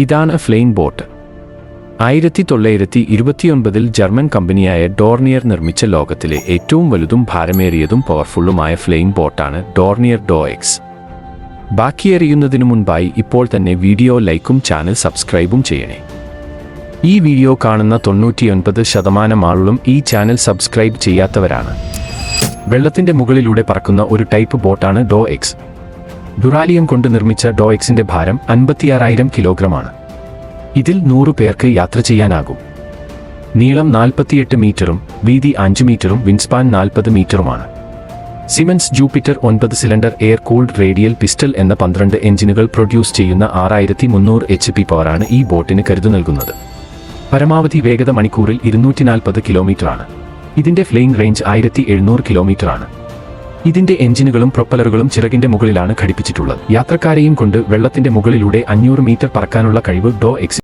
ഇതാണ് flame boat. 1929 German കമ്പനിയായ Dornier നിർമ്മിച്ച ലോകത്തിലെ ഏറ്റവും വലുതും ഭാരമേറിയതും പവർഫുള്ളുമായ ഫ്ലെയിം ബോട്ടാണ് ഡോർണിയർ ഡോ എക്സ്. ബാക്കിയെറിയുന്നതിനു മുൻപായി ഇപ്പോൾ തന്നെ വീഡിയോ ലൈക്കും ചാനൽ സബ്സ്ക്രൈബും ചെയ്യണേ. ഈ വീഡിയോ കാണുന്ന 99% ആളുകളും ഈ ചാനൽ സബ്സ്ക്രൈബ് ചെയ്യാത്തവരാണ്. വെള്ളത്തിന്റെ മുകളിലൂടെ പറക്കുന്ന ഒരു ടൈപ്പ് ബോട്ടാണ് ഡോ എക്സ്. ഡുറാലിയം കൊണ്ട് നിർമ്മിച്ച ഡോ എക്സിന്റെ ഭാരം 56,000 കിലോഗ്രാമാണ്. ഇതിൽ 100 പേർക്ക് യാത്ര ചെയ്യാനാകും. നീളം 48 മീറ്ററും വീതി 5 മീറ്ററും വിൻസ്പാൻ 40 മീറ്ററുമാണ്. Siemens Jupiter 9 cylinder air cooled radial piston എന്ന 12 എഞ്ചിനുകൾ പ്രൊഡ്യൂസ് ചെയ്യുന്ന 6300 HP പവറാണ് ഈ ബോട്ടിന് കരുതു നൽകുന്നത്. പരമാവധി വേഗത മണിക്കൂറിൽ 240 കിലോമീറ്ററാണ്. ഇതിന്റെ ഫ്ലൈയിംഗ് റേഞ്ച് 1700 കിലോമീറ്ററാണ്. ഇതിന്റെ എഞ്ചിനുകളും പ്രൊപ്പലറുകളും ചിറകിന്റെ മുകളിലാണ് ഘടിപ്പിച്ചിട്ടുള്ളത്. യാത്രക്കാരെയും കൊണ്ട് വെള്ളത്തിന്റെ മുകളിലൂടെ 500 മീറ്റർ പറക്കാനുള്ള കഴിവ് ഡോ എക്സ്